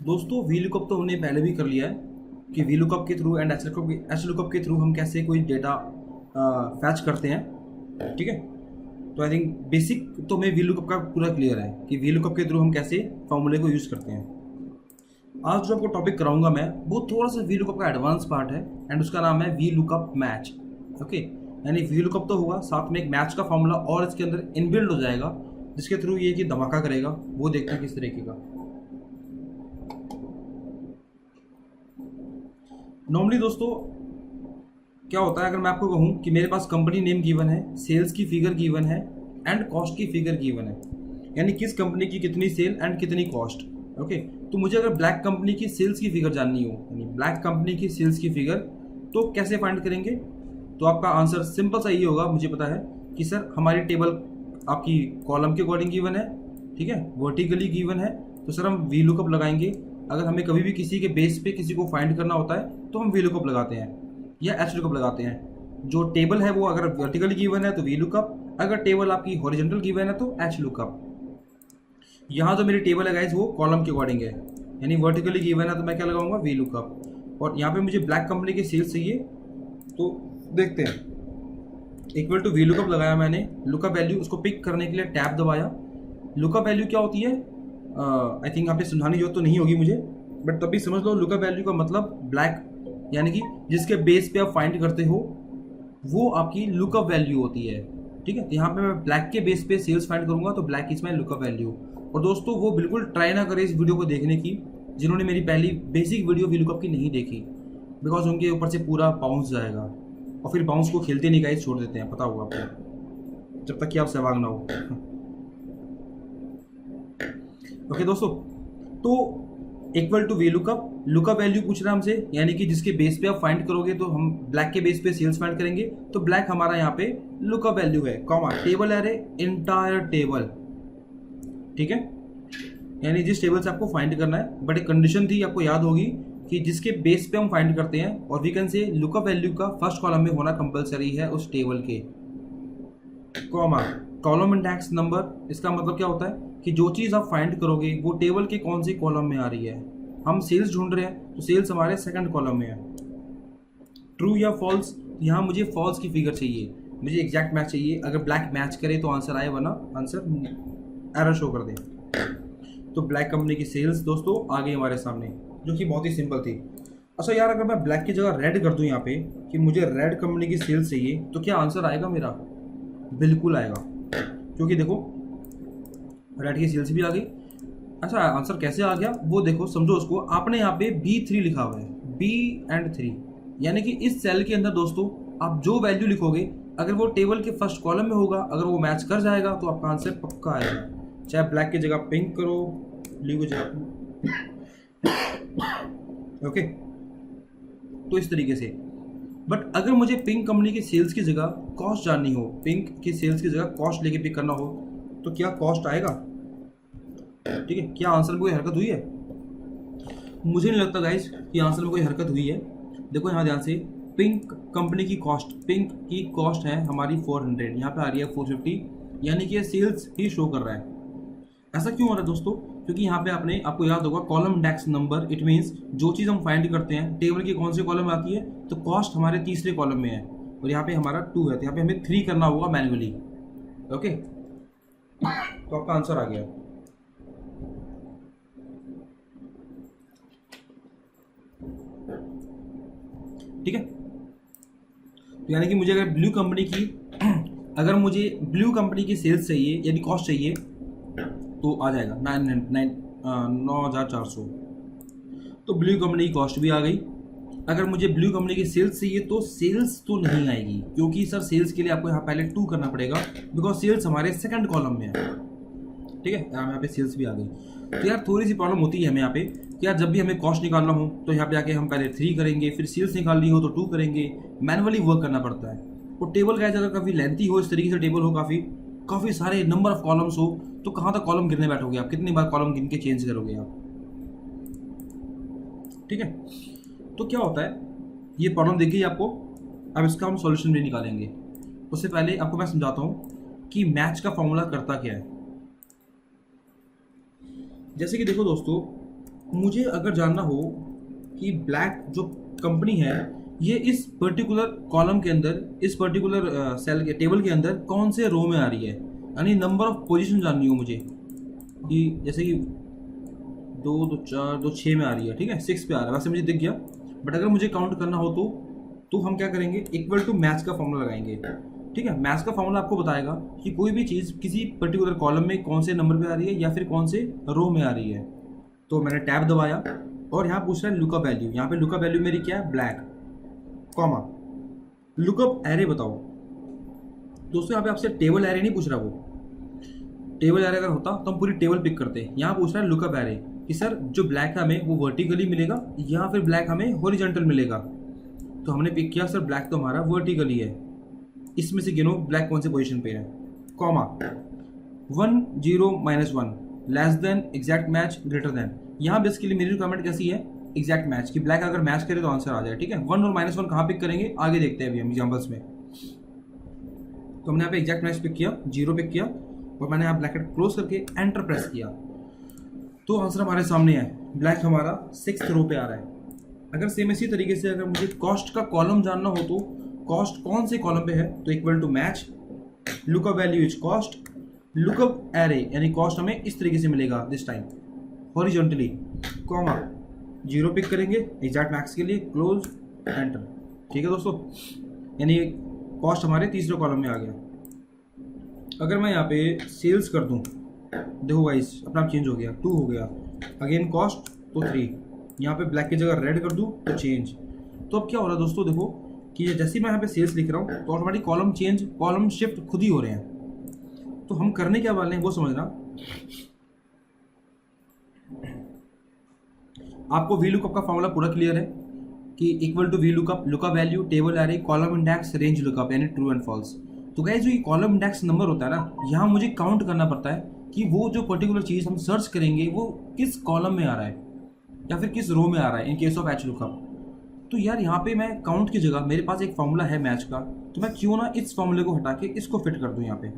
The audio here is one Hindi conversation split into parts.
दोस्तों वी लुकअप तो हमने पहले भी कर लिया है कि वी लुकअप के थ्रू एंड एच लुकअप के थ्रू हम कैसे कोई डेटा फैच करते हैं। ठीक है, तो आई थिंक बेसिक तो हमें वी लुकअप का पूरा क्लियर है कि वी लुकअप के थ्रू हम कैसे फॉर्मूले को यूज़ करते हैं। आज जो आपको टॉपिक कराऊंगा मैं वो थोड़ा सा वी लुकअप का एडवांस पार्ट है एंड उसका नाम है वी लुकअप मैच। ओके, यानी वी लुकअप तो होगा, साथ में एक मैच का फॉर्मूला और इसके अंदर इनबिल्ड हो जाएगा जिसके थ्रू ये कि धमाका करेगा। वो देखते हैं किस तरीके का। नॉर्मली दोस्तों क्या होता है, अगर मैं आपको कहूँ कि मेरे पास कंपनी नेम गिवन है, सेल्स की फिगर गिवन है एंड कॉस्ट की फिगर गिवन है, यानी किस कंपनी की कितनी सेल एंड कितनी कॉस्ट। ओके, तो मुझे अगर ब्लैक कंपनी की सेल्स की फिगर जाननी हो, यानी ब्लैक कंपनी की सेल्स की फिगर, तो कैसे फाइंड करेंगे? तो आपका आंसर सिंपल सा ये होगा, मुझे पता है कि सर हमारी टेबल आपकी कॉलम के अकॉर्डिंग गिवन है, ठीक है, वर्टिकली गिवन है, तो सर हम वी लुकअप लगाएंगे। अगर हमें कभी भी किसी के बेस पे किसी को फाइंड करना होता है तो हम वी लुकअप लगाते हैं या एच लुकअप लगाते हैं। जो टेबल है वो अगर वर्टिकली गिवन है तो वी लुकअप, अगर टेबल आपकी हॉरिजॉन्टल गिवन है तो एच लुकअप। यहाँ जो मेरी टेबल है गाइस वो कॉलम के अकॉर्डिंग है, यानी वर्टिकली गिवन है तो मैं क्या लगाऊंगा? V lookup. और यहाँ पे मुझे ब्लैक कंपनी के सेल्स चाहिए, तो देखते हैं। इक्वल टू वी लुकअप लगाया मैंने, लुकअप वैल्यू उसको पिक करने के लिए टैब दबाया। लुकअप वैल्यू क्या होती है? आई थिंक यहाँ पे समझाने की जरूरत तो नहीं होगी मुझे, बट तभी समझ लो लुकअप वैल्यू का मतलब ब्लैक, यानी कि जिसके बेस पे आप फाइंड करते हो वो आपकी लुकअप वैल्यू होती है। ठीक है, तो यहाँ पे मैं ब्लैक के बेस पे सेल्स फाइंड करूंगा तो black is my lookup value. और दोस्तों वो बिल्कुल ट्राई ना करें इस वीडियो को देखने की जिन्होंने मेरी पहली बेसिक वीडियो वी लुकअप की नहीं देखी, बिकॉज उनके ऊपर से पूरा बाउंस जाएगा और फिर बाउंस को खेलते नहीं गाइस, छोड़ देते हैं, पता होगा आपको, जब तक कि आप सहवाग ना हो। ओके दोस्तों, तो equal to V lookup, lookup value पूछ रहा है हमसे, यानी कि जिसके बेस पे आप फाइंड करोगे, तो हम ब्लैक के बेस पे सेल्स फाइंड करेंगे तो ब्लैक हमारा यहाँ पे लुकअप वैल्यू है, comma table array entire table. ठीक है, यानी जिस टेबल से आपको फाइंड करना है, बट एक कंडीशन थी आपको याद होगी कि जिसके बेस पे हम फाइंड करते हैं, और we can say lookup value का फर्स्ट कॉलम में होना कंपलसरी है उस टेबल के, कॉमा कॉलम इंडेक्स नंबर। इसका मतलब क्या होता है कि जो चीज़ आप फाइंड करोगे वो टेबल के कौन से कॉलम में आ रही है। हम सेल्स ढूंढ रहे हैं तो सेल्स हमारे सेकंड कॉलम में है। ट्रू या फॉल्स, यहाँ मुझे फॉल्स की फिगर चाहिए, मुझे एग्जैक्ट मैच चाहिए। अगर ब्लैक मैच करे तो आंसर आए, वरना आंसर एरर शो कर दे। तो ब्लैक कंपनी की सेल्स दोस्तों आ गई हमारे सामने, जो कि बहुत ही सिंपल थी। अच्छा यार, अगर मैं ब्लैक की जगह रेड कर दूं यहाँ पे कि मुझे रेड कंपनी की सेल्स चाहिए, तो क्या आंसर आएगा मेरा? बिल्कुल आएगा, क्योंकि देखो रेड की सेल्स भी आ गई। अच्छा, आंसर कैसे आ गया वो देखो, समझो उसको। आपने यहाँ पे B3 लिखा हुआ है, B&3, यानी कि इस सेल के अंदर दोस्तों आप जो वैल्यू लिखोगे, अगर वो टेबल के फर्स्ट कॉलम में होगा, अगर वो मैच कर जाएगा तो आपका आंसर पक्का आएगा। चाहे ब्लैक की जगह पिंक करो, ब्लू की जगह ओके, तो इस तरीके से। बट अगर मुझे पिंक कंपनी की सेल्स की जगह कॉस्ट जाननी हो, पिंक की सेल्स की जगह कॉस्ट लेके पिक करना हो, तो क्या कॉस्ट आएगा? ठीक है, क्या आंसर में कोई हरकत हुई है? मुझे नहीं लगता गाइस कि आंसर में कोई हरकत हुई है। देखो यहाँ ध्यान से, पिंक कंपनी की कॉस्ट, पिंक की कॉस्ट है हमारी 400, यहाँ पे आ रही है 450, यानी कि ये सेल्स ही शो कर रहा है। ऐसा क्यों हो रहा है दोस्तों? क्योंकि यहाँ पे आपको याद होगा column index number, it means जो चीज़ हम फाइंड करते हैं टेबल की कौन से कॉलम में आती है, तो कॉस्ट हमारे तीसरे कॉलम में है और यहाँ पे हमारा 2 है, तो यहाँ पे हमें 3 करना होगा मैन्युअली। ओके, तो आपका आंसर आ गया। ठीक है, तो यानी कि मुझे अगर ब्लू कंपनी की अगर मुझे ब्लू कंपनी की सेल्स चाहिए यानी कॉस्ट चाहिए, तो आ जाएगा 9,400। तो ब्लू कंपनी की कॉस्ट भी आ गई। अगर मुझे ब्लू कंपनी की सेल्स चाहिए तो सेल्स तो नहीं आएगी, क्योंकि सर सेल्स के लिए आपको यहाँ पहले 2 करना पड़ेगा, बिकॉज सेल्स हमारे सेकंड कॉलम में है। ठीक है, यहाँ पे सेल्स भी आ गई। तो यार थोड़ी सी प्रॉब्लम होती है हमें यहाँ पे कि यार जब भी हमें कॉस्ट निकालना हो तो यहाँ पे आके हम पहले 3 करेंगे, फिर सेल्स निकालनी हो तो 2 करेंगे, मैनुअली वर्क करना पड़ता है। और टेबल का अगर काफ़ी लेंथी हो, इस तरीके से टेबल हो, काफ़ी सारे नंबर ऑफ कॉलम्स हो, तो कहाँ तक कॉलम गिनने बैठोगे आप? कितनी बार कॉलम गिन के चेंज करोगे आप? ठीक है, तो क्या होता है, ये प्रॉब्लम दिख गई आपको। अब इसका हम सॉल्यूशन भी निकालेंगे। उससे पहले आपको मैं समझाता हूँ कि मैच का फॉर्मूला करता क्या है। जैसे कि देखो दोस्तों, मुझे अगर जानना हो कि ब्लैक जो कंपनी है ये इस पर्टिकुलर कॉलम के अंदर, इस पर्टिकुलर सेल के टेबल के अंदर कौन से रो में आ रही है, यानी नंबर ऑफ पोजीशन जाननी हो मुझे, कि जैसे कि 2 2 4 2 6 में आ रही है, ठीक है, 6 पे आ रहा है, वैसे मुझे दिख गया। बट अगर मुझे काउंट करना हो तो हम क्या करेंगे, इक्वल टू मैच का फॉर्मूला लगाएंगे। ठीक है, मैच का फॉर्मूला आपको बताएगा कि कोई भी चीज़ किसी पर्टिकुलर कॉलम में कौन से नंबर पे आ रही है या फिर कौन से रो में आ रही है। तो मैंने टैब दबाया और यहाँ पूछ रहा है लुकअप वैल्यू। यहाँ पे लुकअप वैल्यू मेरी क्या है, ब्लैक, कॉमा लुकअप एरे बताओ। दोस्तों यहाँ पे आपसे टेबल एरे नहीं पूछ रहा, वो टेबल एरे अगर होता तो हम पूरी टेबल पिक करते। यहाँ पूछ रहा है लुकअप एरे कि सर जो ब्लैक है हमें वो वर्टिकली मिलेगा या फिर ब्लैक हमें हॉरिजॉन्टल मिलेगा। तो हमने पिक किया सर ब्लैक तो हमारा वर्टिकली है, इसमें से गिनो ब्लैक कौन से पोजीशन पे है, comma 1 0 -1 less than exact match greater than. यहाँ बेसिकली मेरी रिक्वायरमेंट कैसी है, एग्जैक्ट मैच, कि ब्लैक अगर मैच करे तो आंसर आ जाए। ठीक है, 1 और -1 कहाँ पिक करेंगे आगे देखते हैं अभी हम एग्जाम्पल्स में। तो हमने यहाँ पे एग्जैक्ट मैच पिक किया, 0 पिक किया और मैंने यहाँ ब्रैकेट क्लोज करके एंटर प्रेस किया तो आंसर हमारे सामने है, ब्लैक हमारा 6th रो पे आ रहा है। अगर सेम इसी तरीके से अगर मुझे कॉस्ट का कॉलम जानना हो तो कॉस्ट कौन से कॉलम पे है, तो equal to match lookup value is cost lookup array, यानी कॉस्ट हमें इस तरीके से मिलेगा this time horizontally, comma 0 pick करेंगे एग्जैक्ट मैक्स के लिए, क्लोज एंटर। ठीक है दोस्तों, यानी कॉस्ट हमारे तीसरे कॉलम में आ गया। अगर मैं यहाँ पे सेल्स कर दूँ, देखो गाइस अपना चेंज हो गया, 2 हो गया, अगेन कॉस्ट तो 3, यहाँ पे ब्लैक की जगह रेड कर दूँ तो चेंज। तो अब क्या हो रहा है दोस्तों, देखो कि जैसे मैं यहाँ पे सेल्स लिख रहा हूँ तो automatic column change, column shift खुद ही हो रहे हैं। तो हम करने क्या वाले हैं वो समझना। आपको वी लुकअप का फॉर्मूला पूरा क्लियर है कि equal to V lookup, lookup value, table array, column index, range lookup, यानी ट्रू एंड फॉल्स। तो गाइस जो ये कॉलम इंडेक्स नंबर होता है ना, यहाँ मुझे काउंट करना पड़ता है कि वो जो पर्टिकुलर चीज़ हम सर्च करेंगे वो किस कॉलम में आ रहा है या फिर किस रो में आ रहा है in case of H lookup. तो यार यहाँ पे मैं काउंट की जगह मेरे पास एक फॉर्मूला है मैच का, तो मैं क्यों ना इस फॉर्मूले को हटा के इसको फिट कर दूँ यहाँ पे।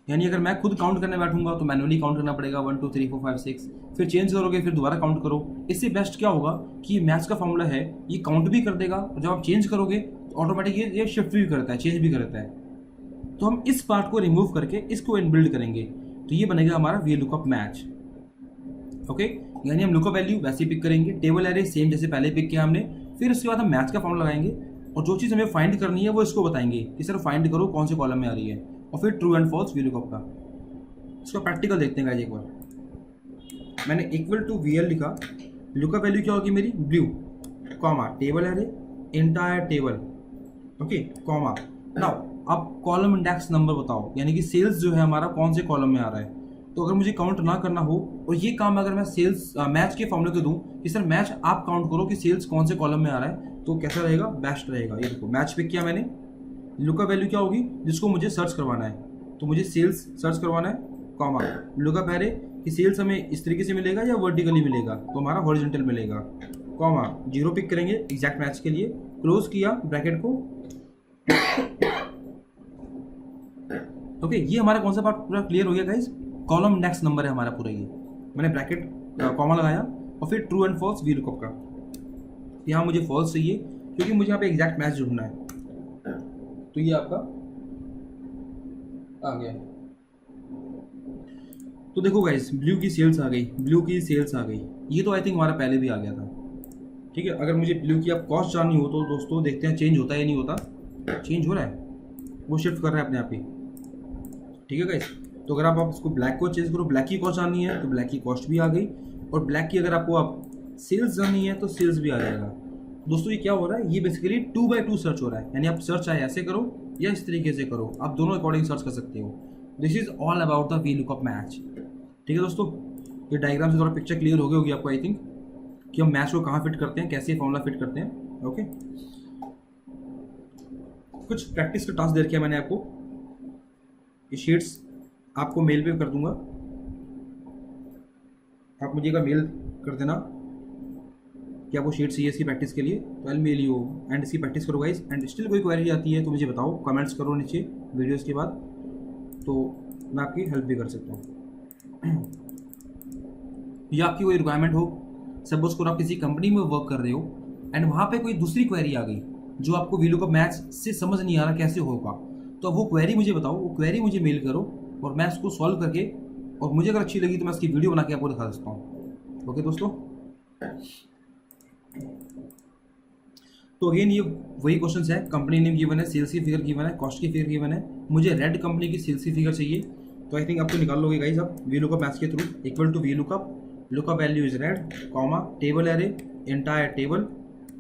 यानी अगर मैं खुद काउंट करने बैठूंगा तो मैनुअली काउंट करना पड़ेगा 1 2 3 4 5 6, फिर चेंज करोगे फिर दोबारा काउंट करो। इससे बेस्ट क्या होगा कि मैथ्स का फॉर्मूला है, ये काउंट भी कर देगा और जब आप चेंज करोगे तो ऑटोमेटिक ये शिफ्ट भी करता है, चेंज भी करता है। तो हम इस पार्ट को रिमूव करके इसको इनबिल्ड करेंगे, तो ये बनेगा हमारा वी लुकअप मैच। ओके, यानी हम लुकअप वैल्यू वैसे ही पिक करेंगे, टेबल एरे सेम जैसे पहले पिक किया हमने, फिर उसके बाद हम मैथ्स का फॉर्मूला लगाएंगे और जो चीज़ हमें फाइंड करनी है वो इसको बताएंगे कि सर फाइंड करो कौन से कॉलम में आ रही है, और फिर true and false V lookup का। इसका प्रैक्टिकल देखते हैं गाइस एक बार। मैंने इक्वल टू वी एल लिखा, लुकअप वैल्यू क्या होगी मेरी, blue, comma table array entire table, okay, comma now अब कॉलम इंडेक्स नंबर बताओ, यानी कि सेल्स जो है हमारा कौन से कॉलम में आ रहा है। तो अगर मुझे काउंट ना करना हो और ये काम अगर मैं सेल्स मैच के फॉर्मूले को दूं कि सर मैच आप काउंट करो कि सेल्स कौन से कॉलम में आ रहा है, तो कैसा रहेगा, बेस्ट रहेगा। ये देखो मैच पिक किया मैंने, लुकअप वैल्यू क्या होगी जिसको मुझे सर्च करवाना है, तो मुझे सेल्स सर्च करवाना है, कॉमा लुकअप एरे कि सेल्स हमें इस तरीके से मिलेगा या वर्टिकली मिलेगा, तो हमारा हॉरिजॉन्टल मिलेगा, कॉमा 0 पिक करेंगे एग्जैक्ट मैच के लिए, क्लोज किया ब्रैकेट को। ओके, ये हमारा कौन सा पार्ट पूरा क्लियर हो गया गाइस, कॉलम इंडेक्स नंबर है हमारा पूरा। ये मैंने ब्रैकेट कॉमा लगाया और फिर true and false V lookup का। यहाँ मुझे फॉल्स चाहिए क्योंकि मुझे यहाँ पे एग्जैक्ट मैच ढूंढना है, तो ये आपका आ गया। तो देखो गाइस ब्लू की सेल्स आ गई, ब्लू की सेल्स आ गई, ये तो आई थिंक हमारा पहले भी आ गया था। ठीक है, अगर मुझे ब्लू की अब कॉस्ट जाननी हो तो दोस्तों देखते हैं चेंज होता है या नहीं होता। चेंज हो रहा है, वो शिफ्ट कर रहा है अपने आप ही। ठीक है गाइस, तो अगर आप इसको ब्लैक को चेंज करो, ब्लैक की कॉस्ट जाननी है तो ब्लैक की कॉस्ट भी आ गई, और ब्लैक की अगर आपको आप सेल्स जाननी है तो सेल्स भी आ जाएगा। दोस्तों ये क्या हो रहा है, ये बेसिकली 2x2 सर्च हो रहा है, यानी आप सर्च चाहे ऐसे करो या इस तरीके से करो, आप दोनों अकॉर्डिंग सर्च कर सकते हो। This is all about the V lookup match. ठीक है दोस्तों, ये डायग्राम से थोड़ा पिक्चर क्लियर हो गई होगी आपको आई थिंक, कि हम मैच को कहाँ फिट करते हैं, कैसे फॉर्मूला फिट करते हैं। ओके, कुछ प्रैक्टिस का टास्क दे रखा है मैंने आपको, ये शीट्स आपको मेल पे कर दूंगा, आप मुझे का मेल कर देना कि आपको शीट चाहिए इसकी प्रैक्टिस के लिए, तो आई मेल यू एंड इसकी प्रैक्टिस करो गाइस। एंड स्टिल कोई क्वेरी आती है तो मुझे बताओ, कमेंट्स करो नीचे वीडियोस के बाद। तो मैं आपकी हेल्प भी कर सकता हूँ। या आपकी कोई रिक्वायरमेंट हो, सपोज करो आप किसी कंपनी में वर्क कर रहे हो एंड वहाँ पे कोई दूसरी क्वेरी आ गई जो आपको वीलुकअप मैच से समझ नहीं आ रहा कैसे होगा, तो वो क्वेरी मुझे बताओ, वो क्वेरी मुझे मेल करो और मैं उसको सॉल्व करके, और मुझे अगर अच्छी लगी तो मैं उसकी वीडियो बना के आपको दिखा सकता हूँ। ओके दोस्तों, तो अगेन ये वही क्वेश्चन है, कंपनी नेम गिवन है, सेल्स की फिगर गिवन है, कॉस्ट की फिगर गिवन है, मुझे रेड कंपनी की सेल्स की फिगर चाहिए। तो आई थिंक आप तो निकाल लोगे गाइस आप वीलुकअप मैच के through, equal to VLOOKUP, lookup value is red, comma table array, entire table,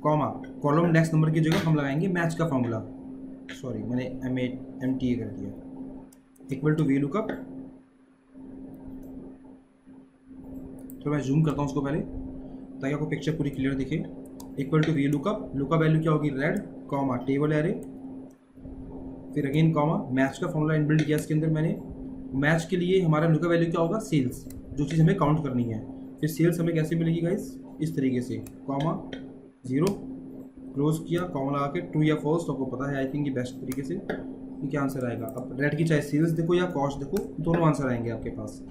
comma column index number की जगह हम लगाएंगे मैच का फॉर्मूला, सॉरी मैंने MTA कर दिया, इक्वल टू वीलुकअप। तो मैं जूम करता हूँ उसको पहले ताकि आपको पिक्चर पूरी क्लियर दिखे। Equal to VLOOKUP, lookup value क्या होगी रेड, कॉमा टेबल एरे, फिर अगेन कॉमा मैच का फॉर्मूला इनबिल्ट किया इसके अंदर मैंने। मैच के लिए हमारा लुकअप वैल्यू क्या होगा, सेल्स, जो चीज़ हमें काउंट करनी है। फिर सेल्स हमें कैसे मिलेगी गाइस, इस तरीके से, कॉमा 0, क्लोज किया, कॉमा लगा के ट्रू या फॉल्स, तो आपको पता है आई थिंक ये बेस्ट तरीके से ये क्या आंसर आएगा। अब रेड की चाहे सेल्स देखो या कॉस्ट देखो, दोनों आंसर आएंगे आपके पास।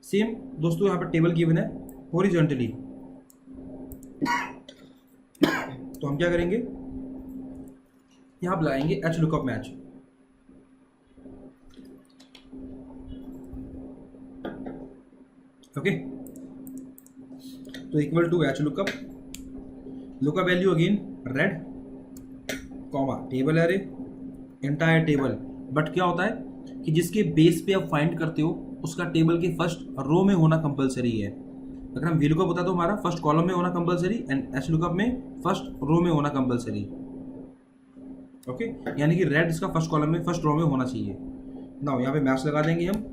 सेम दोस्तों यहाँ पर टेबल गिवन है हॉरिजॉन्टली, तो हम क्या करेंगे, यहाँ पर लाएंगे एच लुकअप मैच, ओके। तो equal to H lookup, lookup value again red, comma table array, entire table. But क्या होता है कि जिसके बेस पे आप फाइंड करते हो उसका टेबल के फर्स्ट रो में होना कंपलसरी है। अगर हम वीलुकअप होता तो हमारा फर्स्ट कॉलम में होना कंपलसरी एंड एच लुकअप में फर्स्ट रो में होना कंपलसरी, ओके। यानी कि रेड इसका फर्स्ट कॉलम में फर्स्ट रो में होना चाहिए। नाउ यहाँ पे मैच लगा देंगे हम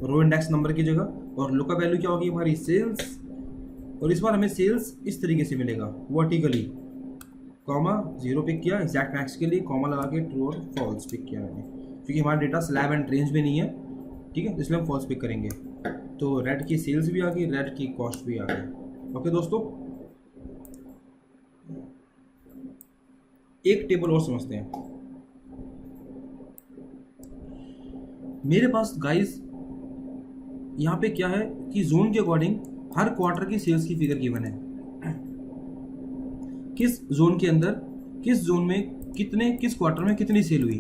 रो इंडेक्स नंबर की जगह, और लुकअप वैल्यू क्या होगी हमारी सेल्स, और इस बार हमें सेल्स इस तरीके से मिलेगा वर्टिकली, कॉमा 0 पिक किया एग्जैक्ट मैक्स के लिए, कॉमा लगा के ट्रू और फॉल्स पिक किया मैंने, क्योंकि हमारा डेटा स्लैब एंड रेंज में नहीं है, ठीक है, इसलिए हम फॉल्स पिक करेंगे। तो रेड की सेल्स भी आ गई, रेड की कॉस्ट भी आ गई। ओके दोस्तों, एक टेबल और समझते हैं। मेरे पास गाइस यहाँ पे क्या है कि जोन के अकॉर्डिंग हर क्वार्टर की सेल्स की फिगर गिवन है, किस जोन के अंदर किस जोन में कितने, किस क्वार्टर में कितनी सेल हुई,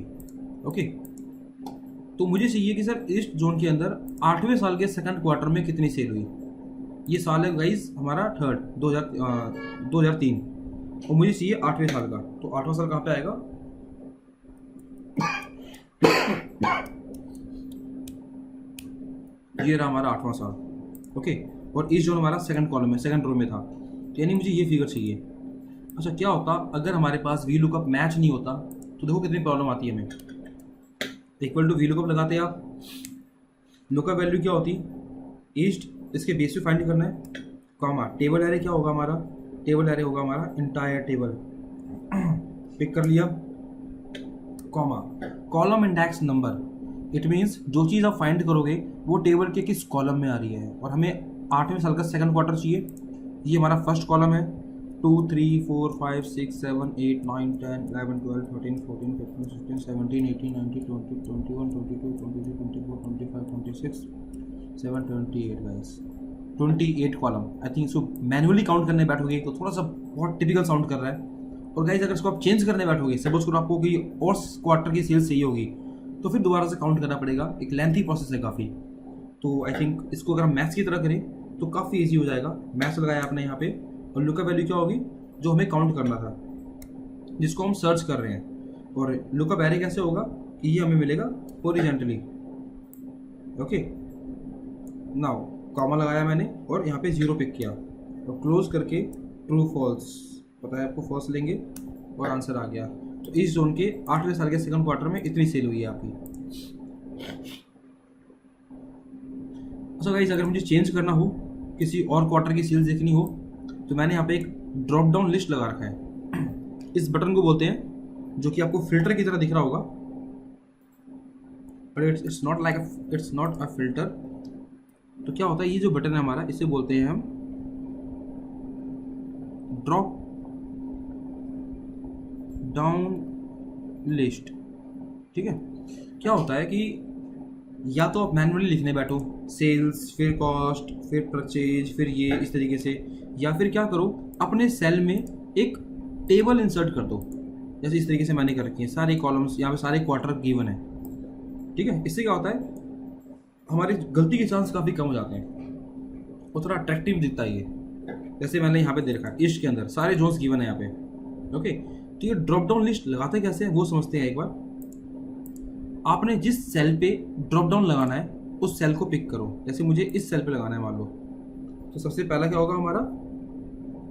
ओके। तो मुझे चाहिए कि सर ईस्ट जोन के अंदर 8वें साल के सेकंड क्वार्टर में कितनी सेल हुई। ये साल है गाइस हमारा थर्ड 2003, और मुझे चाहिए 8वें साल का। तो 8वां साल कहाँ पे आएगा, ये रहा हमारा 8वां साल, ओके। और इस जोन हमारा सेकंड कॉलम में, सेकंड रो में था, तो यानी मुझे ये फिगर चाहिए। अच्छा क्या होता अगर हमारे पास वी लुकअप मैच नहीं होता, तो देखो कितनी प्रॉब्लम आती है हमें। इक्वल टू वी लुकअप लगाते आप, लुकअप वैल्यू क्या होती, ईस्ट, इसके बेस पे फाइंड करना है, कॉमा टेबल एरे क्या होगा हमारा, टेबल एरे होगा हमारा एंटायर टेबल, पिक कर लिया, comma column index number, it means जो चीज़ आप फाइंड करोगे वो टेबल के किस कॉलम में आ रही है, और हमें 8वें साल का सेकंड क्वार्टर चाहिए। ये हमारा फर्स्ट कॉलम है, 2 3 4 5 6 7 8 9 10 11 12 13 14 15 16 17 18 19 20 21 22 23 24 25 26 7 28 गाइस, 28 कॉलम। आई थिंक इसको मैन्युअली काउंट करने बैठोगे तो थोड़ा सा बहुत टिपिकल साउंड कर रहा है। और गाइस अगर इसको आप चेंज करने बैठोगे, सपोज करो आपको कोई और क्वार्टर की सेल्स चाहिए होगी, तो फिर दोबारा से काउंट करना पड़ेगा, एक लेंथी प्रोसेस है काफ़ी। तो आई थिंक इसको अगर हम मैथ्स की तरह करें तो काफ़ी ईजी हो जाएगा। मैथ्स लगाया आपने यहाँ पे, और लुकअप वैल्यू क्या होगी जो हमें काउंट करना था, जिसको हम सर्च कर रहे हैं, और लुकअप एरे कैसे होगा कि ये हमें मिलेगा हॉरिजॉन्टली, ओके। नाउ कॉमा लगाया मैंने और यहाँ पे 0 पिक किया और क्लोज करके ट्रू फॉल्स, पता है आपको फॉल्स लेंगे और आंसर आ गया। तो इस जोन के 8वें साल के सेकंड क्वार्टर में इतनी सेल हुई है आपकी। अच्छा गाइस अगर मुझे चेंज करना हो, किसी और क्वार्टर की सेल्स देखनी हो, तो मैंने यहाँ पे एक ड्रॉप डाउन लिस्ट लगा रखा है। इस बटन को बोलते हैं, जो कि आपको फिल्टर की तरह दिख रहा होगा, but it's not a filter. तो क्या होता है, ये जो बटन है हमारा, इसे बोलते हैं हम ड्रॉप डाउन लिस्ट, ठीक है। क्या होता है कि या तो आप मैनुअली लिखने बैठो, सेल्स फिर कॉस्ट फिर परचेज फिर ये इस तरीके से, या फिर क्या करो अपने सेल में एक टेबल इंसर्ट कर दो, जैसे इस तरीके से मैंने कर रखी है सारे कॉलम्स, यहाँ पे सारे क्वार्टर गिवन है। ठीक है, इससे क्या होता है हमारी गलती के चांस काफ़ी कम हो जाते हैं और थोड़ा अट्रैक्टिव दिखता है ये। जैसे मैंने यहाँ पे दे रखा है ईस्ट के अंदर सारे जोन्स गिवन है यहाँ पे। ओके, तो ये ड्रॉप डाउन लिस्ट लगाते कैसे हैं वो समझते हैं एक बार। आपने जिस सेल पे ड्रॉप डाउन लगाना है उस सेल को पिक करो। जैसे मुझे इस सेल पे लगाना है मान लो, तो सबसे पहला क्या होगा हमारा,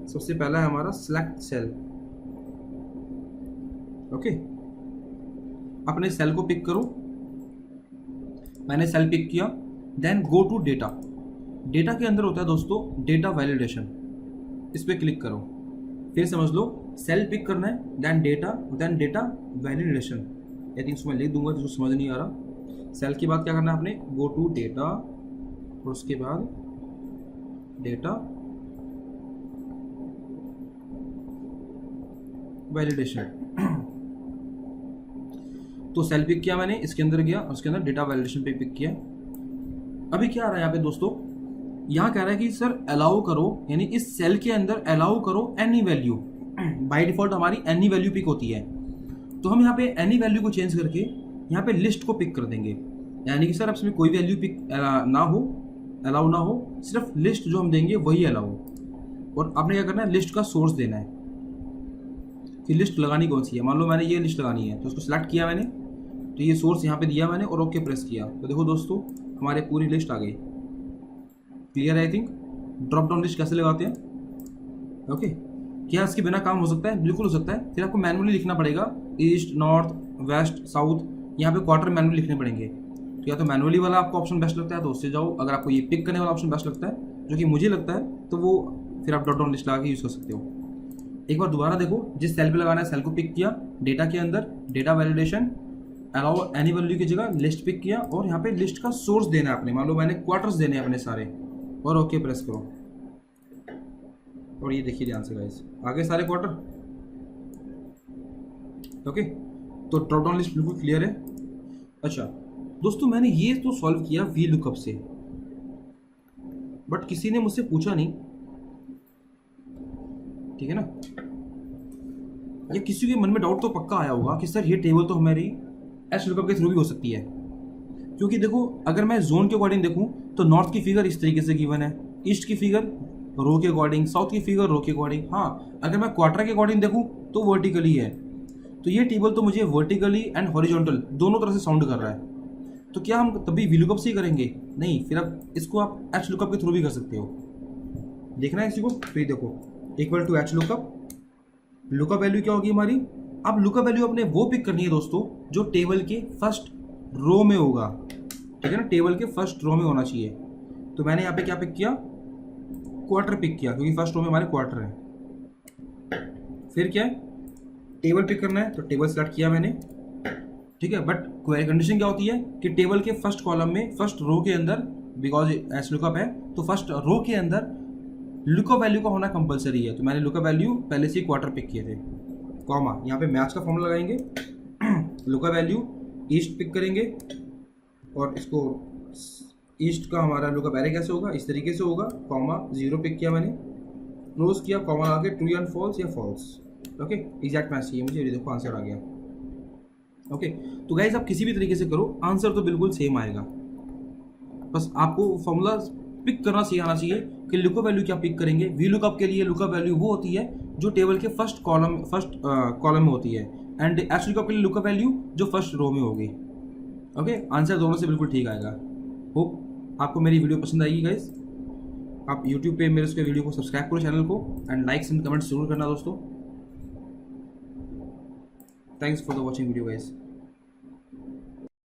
सबसे पहला है हमारा सिलेक्ट सेल। ओके, अपने सेल को पिक करो, मैंने सेल पिक किया, then go to data. Data के अंदर होता है दोस्तों डेटा वैलिडेशन, इस पर क्लिक करो। फिर समझ लो सेल पिक करना है, then data validation. I think इसको मैं लिख दूंगा जिसको समझ नहीं आ रहा। सेल के बाद क्या करना है आपने, गो टू डेटा और उसके बाद डेटा वैलिडेशन। तो सेल पिक किया मैंने, इसके अंदर गया, उसके अंदर डेटा वैलिडेशन पे पिक किया। अभी क्या आ रहा है यहाँ पे दोस्तों, यहाँ कह रहा है कि सर अलाउ करो, यानी इस सेल के अंदर अलाउ करो एनी वैल्यू। बाय डिफॉल्ट हमारी एनी वैल्यू पिक होती है, तो हम यहाँ पे एनी वैल्यू को चेंज करके यहाँ पे लिस्ट को पिक कर देंगे। यानी कि सर अब इसमें कोई वैल्यू पिक ना हो, अलाउ ना हो, सिर्फ लिस्ट जो हम देंगे वही अलाउ। और आपने क्या करना है, लिस्ट का सोर्स देना है कि लिस्ट लगानी कौन सी है। मान लो मैंने ये लिस्ट लगानी है तो उसको सिलेक्ट किया मैंने, तो ये सोर्स यहाँ पे दिया मैंने और ओके प्रेस किया, तो देखो दोस्तों हमारे पूरी लिस्ट आ गई। क्लियर है I think. Drop down list कैसे लगाते हैं। ओके, क्या इसके बिना काम हो सकता है, बिल्कुल हो सकता है। फिर आपको मैनुअली लिखना पड़ेगा, ईस्ट नॉर्थ वेस्ट साउथ, यहाँ पे क्वार्टर मैनुअली लिखने पड़ेंगे। तो या तो मैनुअली वाला आपको ऑप्शन बेस्ट लगता है तो उससे जाओ, अगर आपको ये पिक करने वाला ऑप्शन बेस्ट लगता है जो कि मुझे लगता है, तो वो फिर आप ड्रॉप डाउन लिस्ट लगा के यूज़ कर सकते हो। एक बार दोबारा देखो, जिस सेल पे लगाना है सेल को पिक किया, डेटा के अंदर data validation, allow any value की जगह लिस्ट पिक किया और यहाँ पे लिस्ट का सोर्स देना है अपने, मान लो मैंने क्वार्टर्स देने हैं अपने सारे, और ओके प्रेस करो। और ये देखिए ध्यान से गाइस, आगे सारे क्वार्टर। ओके, तो ड्रॉप डाउन लिस्ट बिल्कुल क्लियर है। अच्छा दोस्तों, मैंने ये तो सॉल्व किया वी लुकअप से, बट किसी ने मुझसे पूछा नहीं, ठीक है ना, या किसी के मन में डाउट तो पक्का आया होगा कि सर ये टेबल तो हमारी एच लुकअप के थ्रू भी हो सकती है। क्योंकि देखो अगर मैं जोन के अकॉर्डिंग देखूं तो नॉर्थ की फिगर इस तरीके से गिवन है, ईस्ट की फिगर रो के अकॉर्डिंग, साउथ की फिगर रो के अकॉर्डिंग। हाँ, अगर मैं क्वार्टर के अकॉर्डिंग देखूं तो वर्टिकली है, तो ये टेबल तो मुझे वर्टिकली एंड हॉरिजॉन्टल दोनों तरह से साउंड कर रहा है। तो क्या हम तभी वी लुकअप से ही करेंगे? नहीं, फिर अब इसको आप एच लुकअप के थ्रू भी कर सकते हो। देखना है इसी को, फिर देखो equal to H lookup, lookup value क्या होगी हमारी। अब लुकअप वैल्यू अपने वो पिक करनी है दोस्तों जो टेबल के फर्स्ट रो में होगा, ठीक है ना, टेबल के फर्स्ट रो में होना चाहिए। तो मैंने यहाँ पे क्या पिक किया, क्वार्टर पिक किया, क्योंकि फर्स्ट रो में हमारे क्वार्टर है। फिर क्या है, टेबल पिक करना है, तो टेबल सेलेक्ट किया मैंने, ठीक है। बट कंडीशन क्या होती है कि टेबल के फर्स्ट कॉलम में फर्स्ट रो के अंदर, बिकॉज एच लुकअप है तो फर्स्ट रो के अंदर लुकअप वैल्यू का होना कंपलसरी है। तो मैंने लुकअप वैल्यू पहले से क्वार्टर पिक किए थे, कॉमा, यहाँ पे मैच का फॉर्मूला लगाएंगे, लुकअप वैल्यू ईस्ट पिक करेंगे और इसको ईस्ट का हमारा लुकअप एरे कैसे होगा, इस तरीके से होगा, कॉमा 0 पिक किया मैंने, क्लोज किया, कॉमा आगे ट्रू एंड फॉल्स या फॉल्स। ओके, एग्जैक्ट मैच चाहिए मुझे, देखो आंसर आ गया। ओके, तो गाइस आप किसी भी तरीके से करो, आंसर तो बिल्कुल सेम आएगा। बस आपको फॉर्मूला पिक करना सिखाना चाहिए कि लुकअप वैल्यू क्या पिक करेंगे। वी लुकअप के लिए लुकअप वैल्यू वो होती है जो टेबल के फर्स्ट कॉलम में होती है, एंड एच लुकअप के लिए लुकअप वैल्यू जो फर्स्ट रो में होगी। ओके, आंसर दोनों से बिल्कुल ठीक आएगा। होप आपको मेरी वीडियो पसंद आएगी गाइस। आप यूट्यूब पे मेरे उसके वीडियो को सब्सक्राइब करो चैनल को, एंड लाइक्स एंड कमेंट्स जरूर करना दोस्तों। Thanks for the watching video guys.